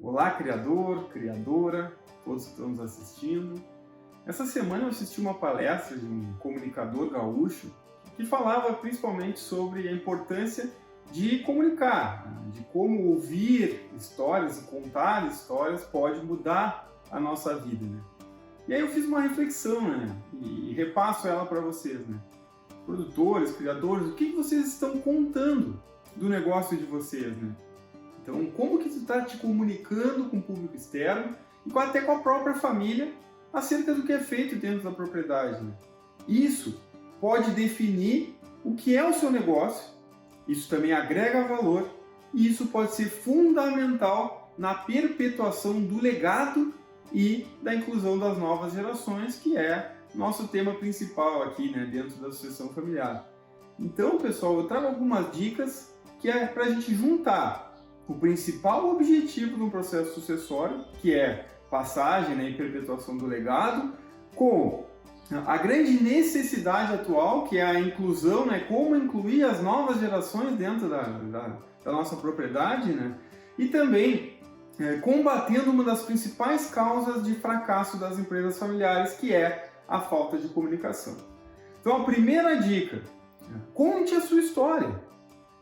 Olá, criador, criadora, todos que estão nos assistindo. Essa semana eu assisti uma palestra de um comunicador gaúcho que falava principalmente sobre a importância de comunicar, de como ouvir histórias e contar histórias pode mudar a nossa vida, né? E aí eu fiz uma reflexão, né? E repasso ela para vocês, né? Produtores, criadores, o que vocês estão contando do negócio de vocês, né? Então, como que você está te comunicando com o público externo e até com a própria família acerca do que é feito dentro da propriedade, né? Isso pode definir o que é o seu negócio, isso também agrega valor e isso pode ser fundamental na perpetuação do legado e da inclusão das novas gerações, que é nosso tema principal aqui, né, dentro da sucessão familiar. Então, pessoal, eu trago algumas dicas que é para a gente juntar o principal objetivo de um processo sucessório, que é passagem, né, e perpetuação do legado, com a grande necessidade atual, que é a inclusão, né, como incluir as novas gerações dentro da nossa propriedade, né, e também combatendo uma das principais causas de fracasso das empresas familiares, que é a falta de comunicação. Então, a primeira dica: conte a sua história.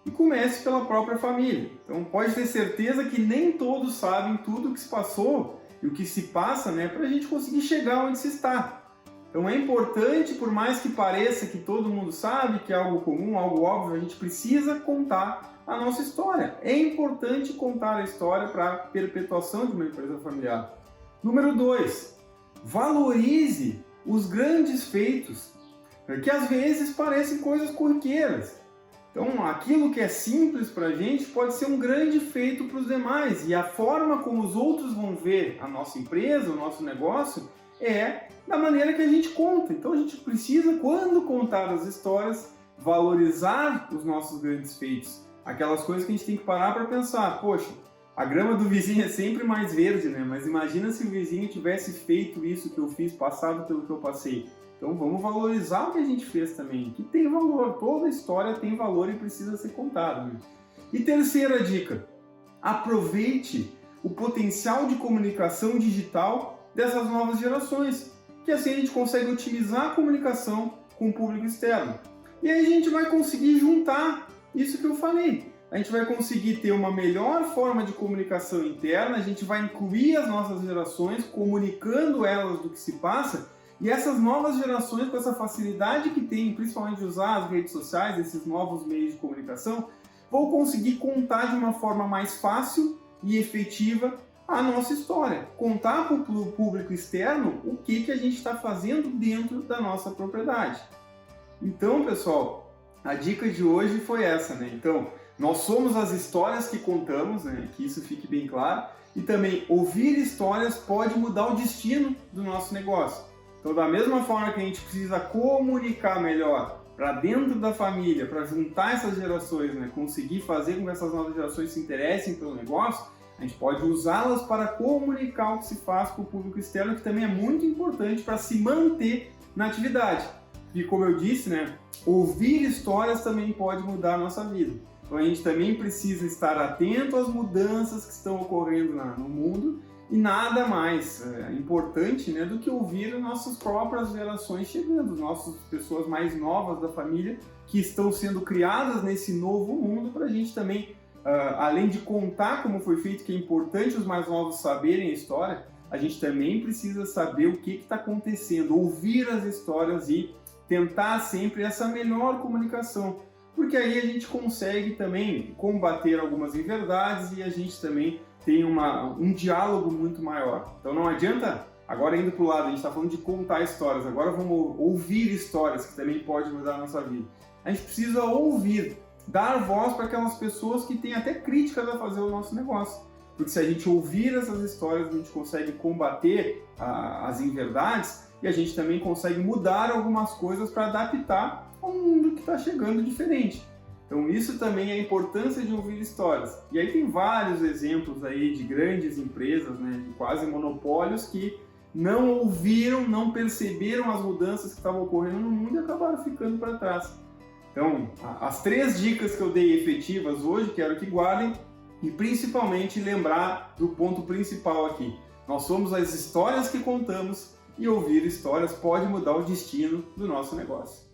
E comece pela própria família. Então pode ter certeza que nem todos sabem tudo o que se passou e o que se passa, né, para a gente conseguir chegar onde se está. Então é importante, por mais que pareça que todo mundo sabe, que é algo comum, algo óbvio, a gente precisa contar a nossa história. É importante contar a história para a perpetuação de uma empresa familiar. Número 2, valorize os grandes feitos, que às vezes parecem coisas corriqueiras. Então, aquilo que é simples para a gente pode ser um grande feito para os demais. E a forma como os outros vão ver a nossa empresa, o nosso negócio, é da maneira que a gente conta. Então, a gente precisa, quando contar as histórias, valorizar os nossos grandes feitos. Aquelas coisas que a gente tem que parar para pensar. Poxa, a grama do vizinho é sempre mais verde, né? Mas imagina se o vizinho tivesse feito isso que eu fiz, passado pelo que eu passei. Então vamos valorizar o que a gente fez também, que tem valor, toda história tem valor e precisa ser contada, né? E terceira dica: aproveite o potencial de comunicação digital dessas novas gerações, que assim a gente consegue otimizar a comunicação com o público externo. E aí a gente vai conseguir juntar isso que eu falei. A gente vai conseguir ter uma melhor forma de comunicação interna, a gente vai incluir as nossas gerações, comunicando elas do que se passa. E essas novas gerações, com essa facilidade que tem, principalmente de usar as redes sociais, esses novos meios de comunicação, vão conseguir contar de uma forma mais fácil e efetiva a nossa história. Contar para o público externo o que a gente está fazendo dentro da nossa propriedade. Então, pessoal, a dica de hoje foi essa, né? Então, nós somos as histórias que contamos, né? Que isso fique bem claro. E também, ouvir histórias pode mudar o destino do nosso negócio. Então, da mesma forma que a gente precisa comunicar melhor para dentro da família, para juntar essas gerações, né, conseguir fazer com que essas novas gerações se interessem pelo negócio, a gente pode usá-las para comunicar o que se faz para o público externo, que também é muito importante para se manter na atividade. E como eu disse, né, ouvir histórias também pode mudar a nossa vida. Então a gente também precisa estar atento às mudanças que estão ocorrendo no mundo. E nada mais importante, né, do que ouvir as nossas próprias gerações chegando, as nossas pessoas mais novas da família que estão sendo criadas nesse novo mundo, para a gente também, além de contar como foi feito, que é importante os mais novos saberem a história, a gente também precisa saber o que está acontecendo, ouvir as histórias e tentar sempre essa melhor comunicação, porque aí a gente consegue também combater algumas inverdades e a gente também tem um diálogo muito maior. Então não adianta, agora indo para o lado, a gente está falando de contar histórias, agora vamos ouvir histórias, que também pode mudar a nossa vida. A gente precisa ouvir, dar voz para aquelas pessoas que têm até críticas a fazer o nosso negócio. Porque se a gente ouvir essas histórias, a gente consegue combater as inverdades e a gente também consegue mudar algumas coisas para adaptar ao mundo que está chegando diferente. Então isso também é a importância de ouvir histórias. E aí tem vários exemplos aí de grandes empresas, né, de quase monopólios, que não ouviram, não perceberam as mudanças que estavam ocorrendo no mundo e acabaram ficando para trás. Então, as 3 dicas que eu dei efetivas hoje, quero que guardem: E principalmente lembrar do ponto principal aqui. Nós somos as histórias que contamos e ouvir histórias pode mudar o destino do nosso negócio.